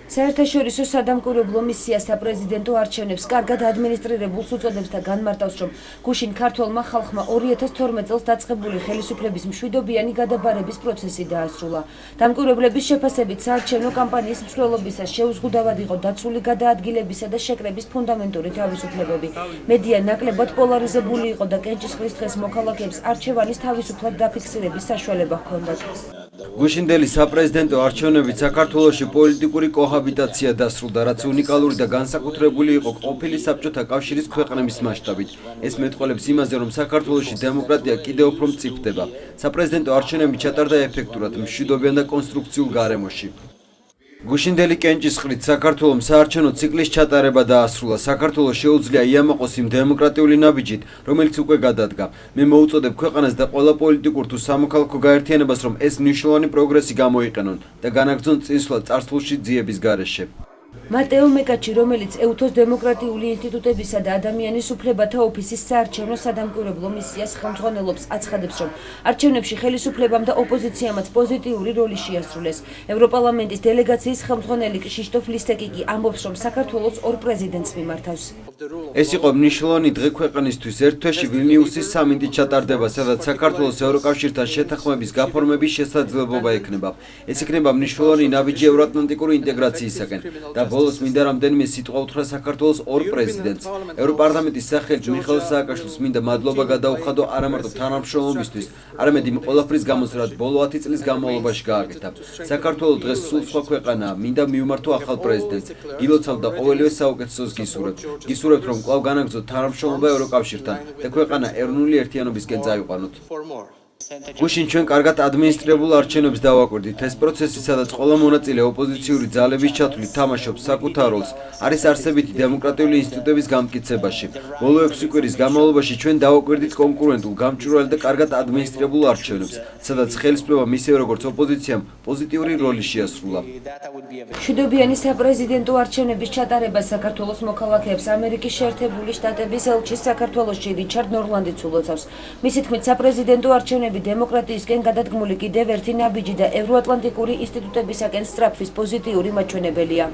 საერთაშორისო სადამკვირვებლო მისია საპრეზიდენტო არჩევნებს კარგად ადმინისტრირებულს უწოდებს და განმარტავს, რომ გუშინ ქართველმა ხალხმა 2012 წელს დაწყებული ხელისუფლების მშვიდობიანი გადაბარების პროცესი დაასრულა. დამკვირვებლების შეფასებით საარჩევნო კამპანიის მსვლელობისას შეუზღუდავად იყო დაცული გადაადგილებისა და შეკრების ფუნდამენტური თავისუფლებები. მედია ნაკლებად პოლარიზებული იყო და კენჭისყრის დღეს მოქალაქეებს არჩევანის თავისუფლად დაფიქსირების საშუალება ჰქონდათ. გუშინდელი საპრეზიდენტო არჩევნებით საქართველოში პოლიტიკური კოჰაბიტაცია დასრულდა, რაც უნიკალური და განსაკუთრებული იყო ყოფილი საბჭოთა კავშირის ქვეყნების მასშტაბით. ეს მეტყველებს იმაზე, რომ საქართველოში დემოკრატია კიდევ უფრო მწიფდება. საპრეზიდენტო არჩევნები ჩატარდა ეფექტურად, მშვიდობიან და კონსტრუქციულ გარემოში. გუშინდელი კენჭისყრით საქართველომ საარჩევნო ციკლის ჩატარება დაასრულა. საქართველოს შეუძლია იამაყოს იმ დემოკრატიული ნაბიჯით, რომელიც უკვე გადადგა. მე მოუწოდებ ქვეყანას და ყველა პოლიტიკურ თუ სამოქალაქო გაერთიანებას, რომ ეს მნიშვნელოვანი პროგრესი გამოიყენონ და განაგრძონ წინსვლა წარსულში ძიების გარეშე. მატეო მეკაჩი, რომელიც ეუთოს დემოკრატიული ინსტიტუტებისა და ადამიანის უფლებათა ოფისის საარჩევნო სადამკვირვებლო მისიას ხელმძღვანელობს, აცხადებს, რომ არჩევნებში ხელისუფლებამ და ოპოზიციამაც პოზიტიური როლი შეასრულეს. ევროპარლამენტის დელეგაციის ხელმძღვანელი კშიშტოფ ლისტეკი კი ამბობს, რომ საქართველოს ორ პრეზიდენტს მიმართავს. ეს იყო მნიშვნელოვანი დღე ქვეყნისთვის. ერთ თვეში ვილნიუსის სამინტი ჩატარდება, სადაც საქართველოს ევროკავშირთან შეთანხმების გაფორმების შესაძლებლობა ექნება. ეს იქნება მნიშვნელოვანი ნაბიჯი ევროატლანტიკური ინტეგრაციისაკენ და ბოლოს მინდა რამდენიმე სიტყვა უთხრა საქართველოს ორ პრეზიდენტს. ევროპარლამენტის სახელით მიხეილ სააკაშვილს მინდა მადლობა გადაუხადო არა მარტო თანამშრომლობისთვის, არამედ იმ ყველაფრის გამოც, რაც ბოლო 10 წლის განმავლობაში გააკეთა. საქართველოს დღეს სულ სხვა ქვეყანაა, მინდა მივმართო ახალ პრეზიდენტს. გილოცავ და ყოველივე საუკეთესოს გისურვებთ. გისურვებთ, რომ კვლავ განაგრძოთ თანამშრომლობა ევროკავშირთან და ქვეყანა ეროვნული ერთიანობისკენ წაიყვანოთ. გუშინ ჩვენ კარგად ადმინისტრირებულ არჩევნებს დავაკვირდით. ეს პროცესი, სადაც ყველა მონაწილე ოპოზიციური ძალების ჩათვლით თამაშობს საკუთარ როლს, არის არსებითი დემოკრატიული ინსტიტუტების გამტკიცებაში. ბოლო 6 კვირის განმავლობაში ჩვენ დავაკვირდით კონკურენტულ, გამჭვირვალე და კარგად ადმინისტრირებულ არჩევნებს, სადაც ხელისუფლებამ ისევე როგორც ოპოზიციამ პოზიტიური როლი შეასრულა. მშვიდობიანი საპრეზიდენტო არჩევნების ჩატარებას საქართველოს მოქალაქეებს ამერიკის შეერთებული შტატების ელჩის საქართველოში რიჩარდ ნორლანდი ცულოცავს. მისი თქმით, საპრეზიდენტო არჩევნები დემოკრატიისკენ გადადგმული კიდევ ერთი ნაბიჯი და ევროატლანტიკური ინსტიტუტებისაკენ სწრაფვის პოზიტიური მაჩვენებელია.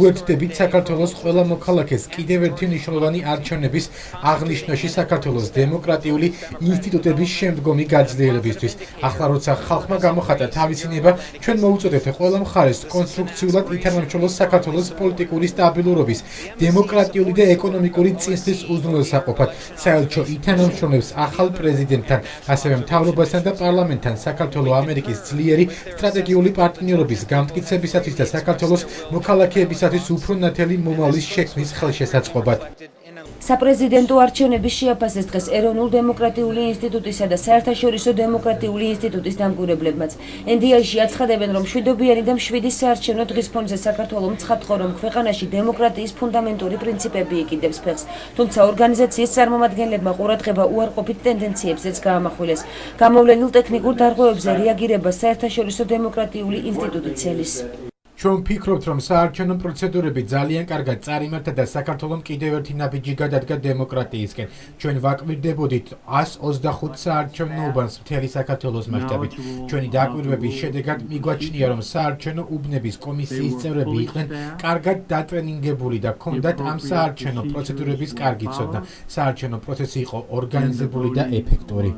უერთდებით საქართველოს ყველა მოქალაქეს კიდევ ერთი მნიშვნელოვანი არჩევნების აღნიშვნაში საქართველოს დემოკრატიული ინსტიტუტების შემდგომი გაძლიერებისთვის. ახლა როცა ხალხმა გამოხატა თავისი ნება, ჩვენ მოუწოდებთ ყველა მხარეს კონსტრუქციულად ითანამშრომლოს საქართველოს პოლიტიკური სტაბილურობის, დემოკრატიული და ეკონომიკური წინსვლის უზრუნველსაყოფად. საელჩო ითანამშრომლებს ახალ პრეზიდენტთან, ასევე მთავრობასთან და პარლამენტთან საქართველოს ამერიკის ძლიერი სტრატეგიული პარტნიორობის გამტკიცებისათვის და საქართველოს მოქალაქეებისათვის უფრო ნათელი მომავლის შექმნის ხელშესაწყობად. საპრეზიდენტო არჩევნების შეაფასეს დღეს ეროვნულ დემოკრატიული ინსტიტუტისა და საერთაშორისო დემოკრატიული ინსტიტუტის დამკვირვებლებმაც. NDI-ში აცხადებენ, რომ მშვიდობიანი და მშვიდი საარჩევნო დღის ფონზე საქართველოს ცხადყო, რომ ქვეყანაში დემოკრატიის ფუნდამენტური პრინციპები იკიდებს ფეხს, თუმცა ორგანიზაციის წარმომადგენლებმა ყურადღება უარყოფით ტენდენციებზეც გაამახვილეს. გამოვლენილ ტექნიკურ დარღვევებზე რეაგირება საერთაშორისო დემოკრატიული ინსტიტუტი ცელის. ჩვენ ვფიქრობთ, რომ საარჩევნო პროცედურები ძალიან კარგად წარიმართა და საქართველოს კიდევ ერთი ნაბიჯი გადადგა დემოკრატიისკენ. ჩვენ ვაკვირდებოდით 125 საარჩევნო უბანს მთელი საქართველოს მასშტაბით. ჩვენი დაკვირვების შედეგად მიგვაჩნია, რომ საარჩევნო უბნების კომისიის წევრები იყვნენ კარგად დატრენინგებული და ჰქონდათ ამ საარჩევნო პროცედურების კარგი ცოდნა. საარჩევნო პროცესი იყო ორგანიზებული და ეფექტური.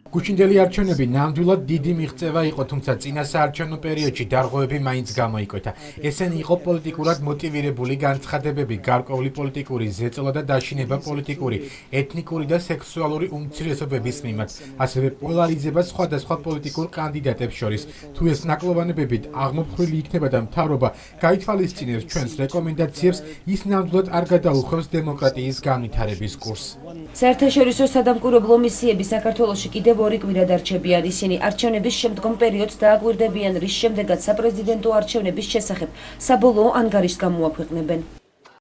გუშინდელი არჩევნები ნამდვილად დიდი მიღწევა იყო, თუმცა წინა საარჩევნო პერიოდში დარღვევები მაინც გამოიკვეთა. ესენი იყო პოლიტიკურად მოტივირებული განცხადებები, გარკვეული პოლიტიკური ზეწოლა და დაშინება პოლიტიკური, ეთნიკური და სექსუალური უმცირესობების მიმართ, ასევე პოლარიზება სხვადასხვა პოლიტიკურ კანდიდატებს შორის. თუ ეს ნაკლოვანებებით აღმოფხვრილი იქნება და მთავრობა გაითვალისწინებს ჩვენს რეკომენდაციებს, ის ნამდვილად არ გადაუხვევს დემოკრატიის განვითარების კურსს. საერთაშორისო სადამკვირვებლო მისიები საქართველოში კიდევ 2 კვირა დარჩებიან. ისინი არჩევნების შემდგომ პერიოდს დააკვირდებიან, რის შემდეგაც საპრეზიდენტო არჩევნების შესახებ საბოლოო ანგარიშს გამოაქვეყნებენ.